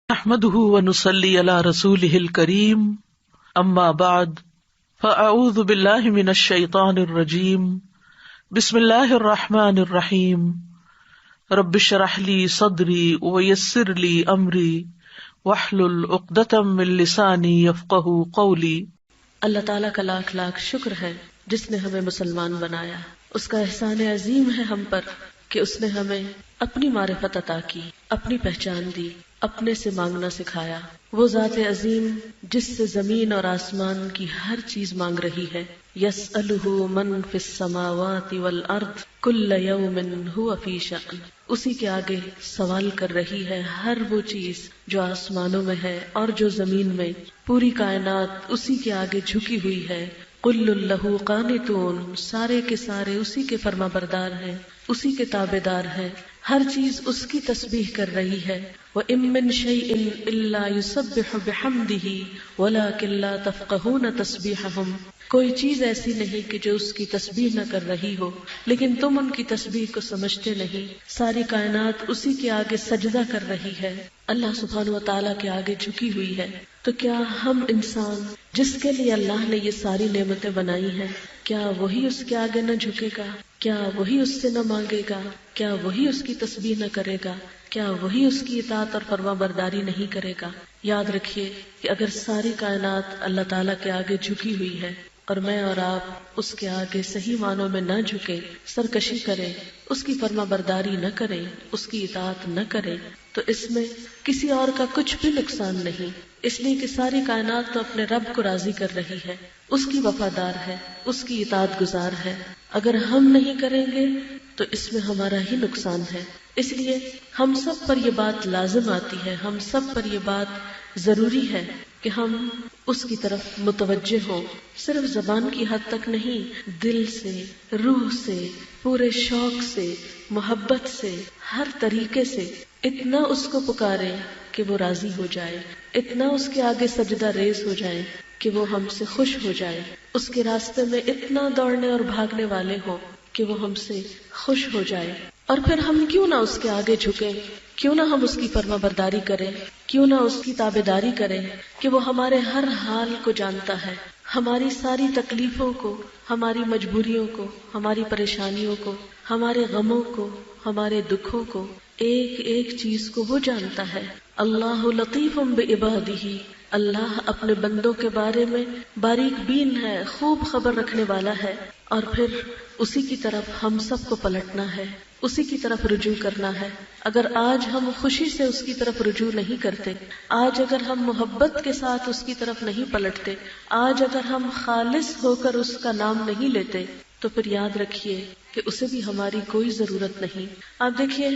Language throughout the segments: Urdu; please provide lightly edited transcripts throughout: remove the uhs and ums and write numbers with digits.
نحمده ونصلي على رسوله الكريم اما بعد فاعوذ بالله من الشيطان الرجيم بسم الله الرحمن الرحيم رب اشرح لي صدري ويسر لي امري واحلل عقدة من لساني يفقهوا قولي۔ اللہ تعالیٰ کا لاکھ لاکھ شکر ہے جس نے ہمیں مسلمان بنایا۔ اس کا احسان عظیم ہے ہم پر کہ اس نے ہمیں اپنی معرفت عطا کی، اپنی پہچان دی، اپنے سے مانگنا سکھایا۔ وہ ذات عظیم جس سے زمین اور آسمان کی ہر چیز مانگ رہی ہے۔ یسألہ من فی السماوات والارض کل یوم ھو فی شأن، اسی کے آگے سوال کر رہی ہے ہر وہ چیز جو آسمانوں میں ہے اور جو زمین میں، پوری کائنات اسی کے آگے جھکی ہوئی ہے۔ کل لہ قانتون، سارے کے سارے اسی کے فرما بردار ہیں، اسی کے تابع دار ہیں، ہر چیز اس کی تسبیح کر رہی ہے۔ وَإِن مِّن شَيْءٍ إِلَّا يُسَبِّحُ بِحَمْدِهِ وَلَٰكِن لَّا تَفْقَهُونَ تَسْبِيحَهُمْ، کوئی چیز ایسی نہیں کہ جو اس کی تسبیح نہ کر رہی ہو، لیکن تم ان کی تسبیح کو سمجھتے نہیں۔ ساری کائنات اسی کے آگے سجدہ کر رہی ہے، اللہ سبحانہ و تعالیٰ کے آگے جھکی ہوئی ہے۔ تو کیا ہم انسان جس کے لیے اللہ نے یہ ساری نعمتیں بنائی ہیں، کیا وہی اس کے آگے نہ جھکے گا؟ کیا وہی اس سے نہ مانگے گا؟ کیا وہی اس کی تسبیح نہ کرے گا؟ کیا وہی اس کی اطاعت اور فرما برداری نہیں کرے گا؟ یاد رکھیے کہ اگر ساری کائنات اللہ تعالیٰ کے آگے جھکی ہوئی ہے اور میں اور آپ اس کے آگے صحیح معنوں میں نہ جھکیں، سرکشی کریں، اس کی فرما برداری نہ کریں، اس کی اطاعت نہ کریں، تو اس میں کسی اور کا کچھ بھی نقصان نہیں، اس لیے کہ ساری کائنات تو اپنے رب کو راضی کر رہی ہے، اس کی وفادار ہے، اس کی اطاعت گزار ہے۔ اگر ہم نہیں کریں گے تو اس میں ہمارا ہی نقصان ہے۔ اس لیے ہم سب پر یہ بات لازم آتی ہے، ہم سب پر یہ بات ضروری ہے کہ ہم اس کی طرف متوجہ ہوں، صرف زبان کی حد تک نہیں، دل سے، روح سے، پورے شوق سے، محبت سے، ہر طریقے سے اتنا اس کو پکاریں کہ وہ راضی ہو جائے، اتنا اس کے آگے سجدہ ریز ہو جائے کہ وہ ہم سے خوش ہو جائے، اس کے راستے میں اتنا دوڑنے اور بھاگنے والے ہوں کہ وہ ہم سے خوش ہو جائے۔ اور پھر ہم کیوں نہ اس کے آگے جھکیں، کیوں نہ ہم اس کی فرما برداری کریں، کیوں نہ اس کی تابع داری کریں کہ وہ ہمارے ہر حال کو جانتا ہے، ہماری ساری تکلیفوں کو، ہماری مجبوریوں کو، ہماری پریشانیوں کو، ہمارے غموں کو، ہمارے دکھوں کو، ایک ایک چیز کو وہ جانتا ہے۔ اللہ لطیف بعبادہ، اللہ اپنے بندوں کے بارے میں باریک بین ہے، خوب خبر رکھنے والا ہے۔ اور پھر اسی کی طرف ہم سب کو پلٹنا ہے، اسی کی طرف رجوع کرنا ہے۔ اگر آج ہم خوشی سے اس کی طرف رجوع نہیں کرتے، آج اگر ہم محبت کے ساتھ اس کی طرف نہیں پلٹتے، آج اگر ہم خالص ہو کر اس کا نام نہیں لیتے، تو پھر یاد رکھیے کہ اسے بھی ہماری کوئی ضرورت نہیں۔ آپ دیکھیے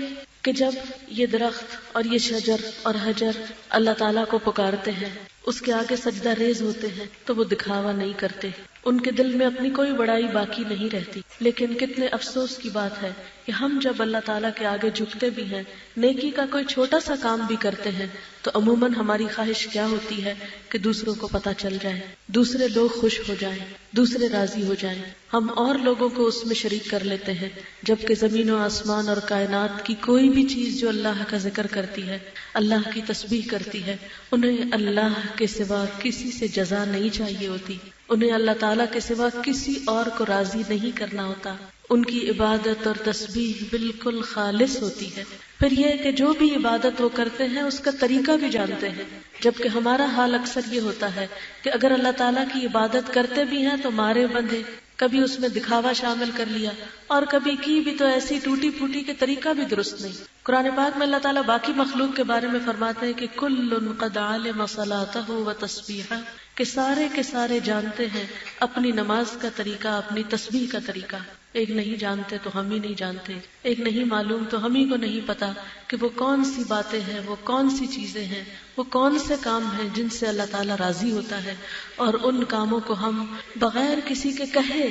کہ جب یہ درخت اور یہ شجر اور حجر اللہ تعالیٰ کو پکارتے ہیں، اس کے آگے سجدہ ریز ہوتے ہیں، تو وہ دکھاوا نہیں کرتے، ان کے دل میں اپنی کوئی بڑائی باقی نہیں رہتی۔ لیکن کتنے افسوس کی بات ہے کہ ہم جب اللہ تعالیٰ کے آگے جھکتے بھی ہیں، نیکی کا کوئی چھوٹا سا کام بھی کرتے ہیں، تو عموماً ہماری خواہش کیا ہوتی ہے کہ دوسروں کو پتہ چل جائے، دوسرے لوگ خوش ہو جائیں، دوسرے راضی ہو جائیں، ہم اور لوگوں کو اس میں شریک کر لیتے ہیں، جبکہ زمین و آسمان اور کائنات کی کوئی بھی چیز جو اللہ کا ذکر کرتی ہے، اللہ کی تسبیح کرتی ہے، انہیں اللہ کے سوا کسی سے جزا نہیں چاہیے ہوتی، انہیں اللہ تعالیٰ کے سوا کسی اور کو راضی نہیں کرنا ہوتا، ان کی عبادت اور تسبیح بالکل خالص ہوتی ہے۔ پھر یہ کہ جو بھی عبادت وہ کرتے ہیں اس کا طریقہ بھی جانتے ہیں، جبکہ ہمارا حال اکثر یہ ہوتا ہے کہ اگر اللہ تعالیٰ کی عبادت کرتے بھی ہیں تو مارے بندھے، کبھی اس میں دکھاوا شامل کر لیا، اور کبھی کی بھی تو ایسی ٹوٹی پھوٹی کے طریقہ بھی درست نہیں۔ قرآن پاک میں اللہ تعالیٰ باقی مخلوق کے بارے میں فرماتے ہیں کہ کل قد علم صلاتہ و تسبیحہ، کہ سارے کے سارے جانتے ہیں اپنی نماز کا طریقہ، اپنی تسبیح کا طریقہ۔ ایک نہیں جانتے تو ہم ہی نہیں جانتے، ایک نہیں معلوم تو ہم ہی کو نہیں پتا کہ وہ کون سی باتیں ہیں، وہ کون سی چیزیں ہیں، وہ کون سے کام ہیں جن سے اللہ تعالیٰ راضی ہوتا ہے، اور ان کاموں کو ہم بغیر کسی کے کہے،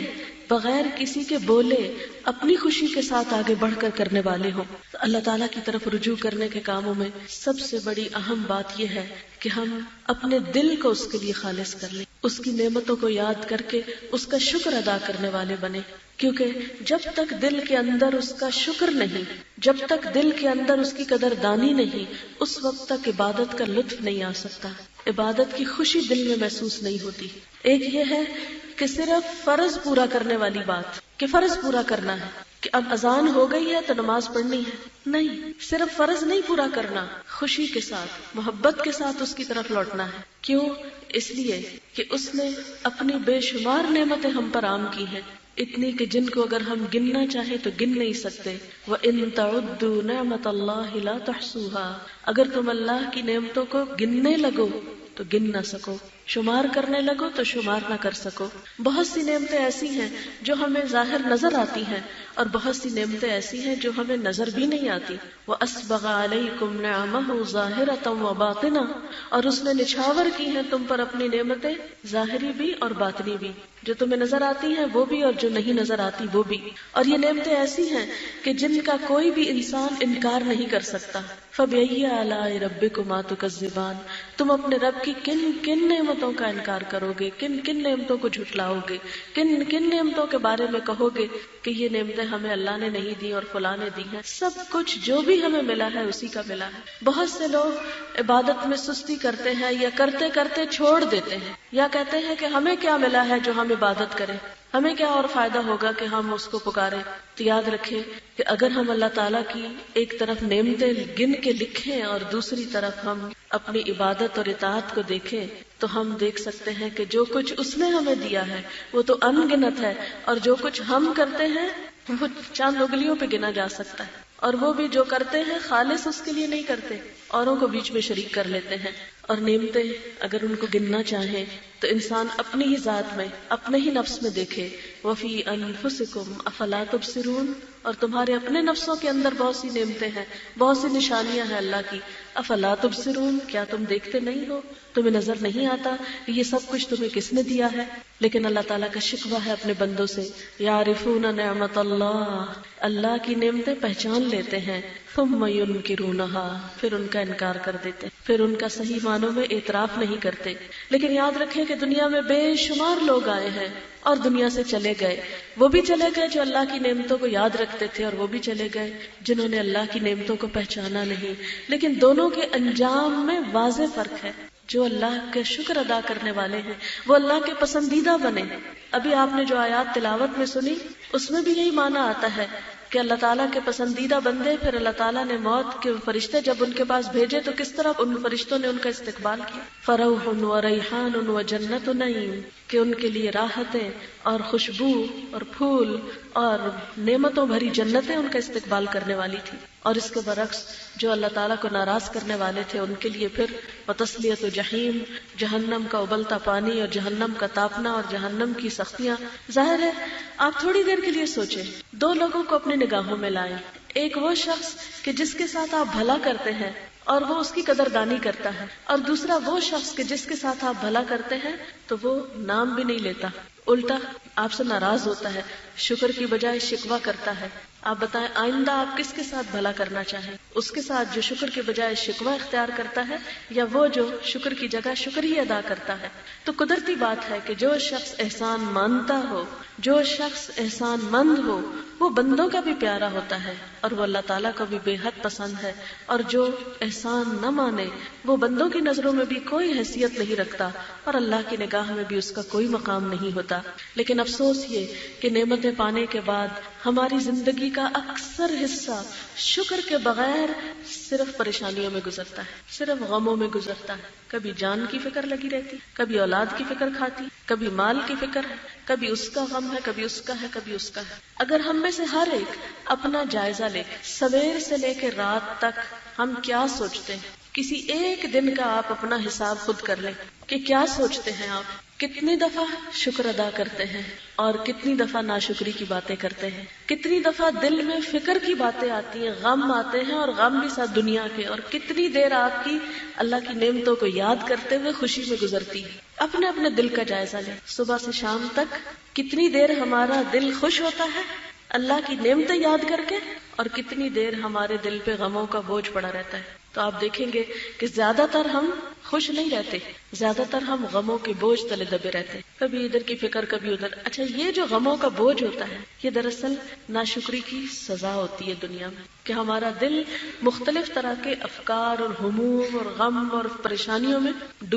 بغیر کسی کے بولے، اپنی خوشی کے ساتھ آگے بڑھ کر کرنے والے ہوں۔ تو اللہ تعالیٰ کی طرف رجوع کرنے کے کاموں میں سب سے بڑی اہم بات یہ ہے کہ ہم اپنے دل کو اس کے لیے خالص کر لیں، اس کی نعمتوں کو یاد کر کے اس کا شکر ادا کرنے والے بنے۔ کیونکہ جب تک دل کے اندر اس کا شکر نہیں، جب تک دل کے اندر اس کی قدردانی نہیں، اس وقت تک عبادت کا لطف نہیں آ سکتا، عبادت کی خوشی دل میں محسوس نہیں ہوتی۔ ایک یہ ہے کہ صرف فرض پورا کرنے والی بات، کہ فرض پورا کرنا ہے کہ اب اذان ہو گئی ہے تو نماز پڑھنی ہے، نہیں، صرف فرض نہیں پورا کرنا، خوشی کے ساتھ، محبت کے ساتھ اس کی طرف لوٹنا ہے۔ کیوں؟ اس لیے کہ اس نے اپنی بے شمار نعمتیں ہم پر عام کی ہیں، اتنی کہ جن کو اگر ہم گننا چاہیں تو گن نہیں سکتے۔ وَإِن تَعُدُّوا نِعْمَةَ اللَّهِ لَا تُحْصُوهَا، اگر تم اللہ کی نعمتوں کو گننے لگو تو گن نہ سکو، شمار کرنے لگو تو شمار نہ کر سکو۔ بہت سی نعمتیں ایسی ہیں جو ہمیں ظاہر نظر آتی ہیں، اور بہت سی نعمتیں ایسی ہیں جو ہمیں نظر بھی نہیں آتی۔ وَأَسْبَغَ عَلَيْكُمْ نِعَمَهُ ظَاهِرَةً وَبَاطِنَةً، اور اس نے نچھاور کی ہیں تم پر اپنی نعمتیں، ظاہری بھی اور باطنی بھی، جو تمہیں نظر آتی ہیں وہ بھی اور جو نہیں نظر آتی وہ بھی۔ اور یہ نعمتیں ایسی ہیں کہ جن کا کوئی بھی انسان انکار نہیں کر سکتا۔ فَبِأَيِّ آلَاءِ رَبِّكُمَا تُكَذِّبَانِ، تم اپنے رب کی کن کن نعمتوں کا انکار کرو گے، کن کن نعمتوں کو جھٹلاؤ گے، کن کن نعمتوں کے بارے میں کہو گے کہ یہ نعمتیں ہمیں اللہ نے نہیں دی اور فلاں نے دی ہیں۔ سب کچھ جو بھی ہمیں ملا ہے اسی کا ملا ہے۔ بہت سے لوگ عبادت میں سستی کرتے ہیں یا کرتے کرتے چھوڑ دیتے ہیں، یا کہتے ہیں کہ ہمیں کیا ملا ہے جو ہم عبادت کریں، ہمیں کیا اور فائدہ ہوگا کہ ہم اس کو پکاریں۔ تو یاد رکھیں کہ اگر ہم اللہ تعالیٰ کی ایک طرف نعمتیں گن کے لکھیں اور دوسری طرف ہم اپنی عبادت اور اطاعت کو دیکھیں تو ہم دیکھ سکتے ہیں کہ جو کچھ اس نے ہمیں دیا ہے وہ تو ان گنت ہے، اور جو کچھ ہم کرتے ہیں وہ چاند انگلیوں پہ گنا جا سکتا ہے، اور وہ بھی جو کرتے ہیں خالص اس کے لیے نہیں کرتے، اوروں کو بیچ میں شریک کر لیتے ہیں۔ اور نعمتیں اگر ان کو گننا چاہیں تو انسان اپنی ہی ذات میں، اپنے ہی نفس میں دیکھے۔ وَفِي أَنفُسِكُمْ أَفَلَا تُبْصِرُونَ، اور تمہارے اپنے نفسوں کے اندر بہت سی نعمتیں ہیں، بہت سی نشانیاں ہیں اللہ کی۔ افلا تبصرون، کیا تم دیکھتے نہیں ہو، تمہیں نظر نہیں آتا کہ یہ سب کچھ تمہیں کس نے دیا ہے؟ لیکن اللہ تعالیٰ کا شکوہ ہے اپنے بندوں سے، یعرفون نعمت اللہ، اللہ کی نعمتیں پہچان لیتے ہیں، ثم ينکرونها، پھر ان کا انکار کر دیتے، پھر ان کا صحیح معنوں میں اعتراف نہیں کرتے۔ لیکن یاد رکھیں کہ دنیا میں بے شمار لوگ آئے ہیں اور دنیا سے چلے گئے، وہ بھی چلے گئے جو اللہ کی نعمتوں کو یاد رکھتے تھے، اور وہ بھی چلے گئے جنہوں نے اللہ کی نعمتوں کو پہچانا نہیں۔ لیکن دونوں کے انجام میں واضح فرق ہے۔ جو اللہ کے شکر ادا کرنے والے ہیں وہ اللہ کے پسندیدہ بنے۔ ابھی آپ نے جو آیات تلاوت میں سنی اس میں بھی یہی معنی آتا ہے کہ اللہ تعالیٰ کے پسندیدہ بندے، پھر اللہ تعالیٰ نے موت کے فرشتے جب ان کے پاس بھیجے تو کس طرح ان فرشتوں نے ان کا استقبال کیا۔ فروح و ریحان و جنت نعیم، کہ ان کے لیے راحتیں اور خوشبو اور پھول اور نعمتوں بھری جنتیں ان کا استقبال کرنے والی تھی۔ اور اس کے برعکس جو اللہ تعالیٰ کو ناراض کرنے والے تھے ان کے لیے پھر وتصلیۃ جحیم، جہنم کا ابلتا پانی اور جہنم کا تاپنا اور جہنم کی سختیاں۔ ظاہر ہے آپ تھوڑی دیر کے لیے سوچیں، دو لوگوں کو اپنے نگاہوں میں لائیں، ایک وہ شخص کہ جس کے ساتھ آپ بھلا کرتے ہیں اور وہ اس کی قدردانی کرتا ہے، اور دوسرا وہ شخص کہ جس کے ساتھ آپ بھلا کرتے ہیں تو وہ نام بھی نہیں لیتا، الٹا آپ سے ناراض ہوتا ہے، شکر کی بجائے شکوہ کرتا ہے۔ آپ بتائیں آئندہ آپ کس کے ساتھ بھلا کرنا چاہیں، اس کے ساتھ جو شکر کے بجائے شکوہ اختیار کرتا ہے، یا وہ جو شکر کی جگہ شکر ہی ادا کرتا ہے؟ تو قدرتی بات ہے کہ جو شخص احسان مانتا ہو، جو شخص احسان مند ہو، وہ بندوں کا بھی پیارا ہوتا ہے اور وہ اللہ تعالیٰ کو بھی بے حد پسند ہے، اور جو احسان نہ مانے وہ بندوں کی نظروں میں بھی کوئی حیثیت نہیں رکھتا اور اللہ کی نگاہ میں بھی اس کا کوئی مقام نہیں ہوتا۔ لیکن افسوس یہ کہ نعمتیں پانے کے بعد ہماری زندگی کا اکثر حصہ شکر کے بغیر صرف پریشانیوں میں گزرتا ہے، صرف غموں میں گزرتا ہے۔ کبھی جان کی فکر لگی رہتی، کبھی اولاد کی فکر کھاتی، کبھی مال کی فکر ہے، کبھی اس کا غم ہے، کبھی اس کا ہے، کبھی اس کا ہے۔ اگر ہم میں سے ہر ایک اپنا جائزہ لے، سویر سے لے کے رات تک ہم کیا سوچتے ہیں، کسی ایک دن کا آپ اپنا حساب خود کر لیں کہ کیا سوچتے ہیں آپ، کتنی دفعہ شکر ادا کرتے ہیں اور کتنی دفعہ ناشکری کی باتیں کرتے ہیں، کتنی دفعہ دل میں فکر کی باتیں آتی ہیں، غم آتے ہیں اور غم بھی ساتھ دنیا کے، اور کتنی دیر آپ کی اللہ کی نعمتوں کو یاد کرتے ہوئے خوشی میں گزرتی ہے۔ اپنے اپنے دل کا جائزہ لیں، صبح سے شام تک کتنی دیر ہمارا دل خوش ہوتا ہے اللہ کی نعمتیں یاد کر کے، اور کتنی دیر ہمارے دل پہ غموں کا بوجھ پڑا رہتا ہے۔ تو آپ دیکھیں گے کہ زیادہ تر ہم خوش نہیں رہتے، زیادہ تر ہم غموں کے بوجھ تلے دبے رہتے، کبھی ادھر کی فکر کبھی ادھر. اچھا، یہ جو غموں کا بوجھ ہوتا ہے یہ دراصل ناشکری کی سزا ہوتی ہے دنیا میں، کہ ہمارا دل مختلف طرح کے افکار اور ہموم اور غم اور پریشانیوں میں ڈوب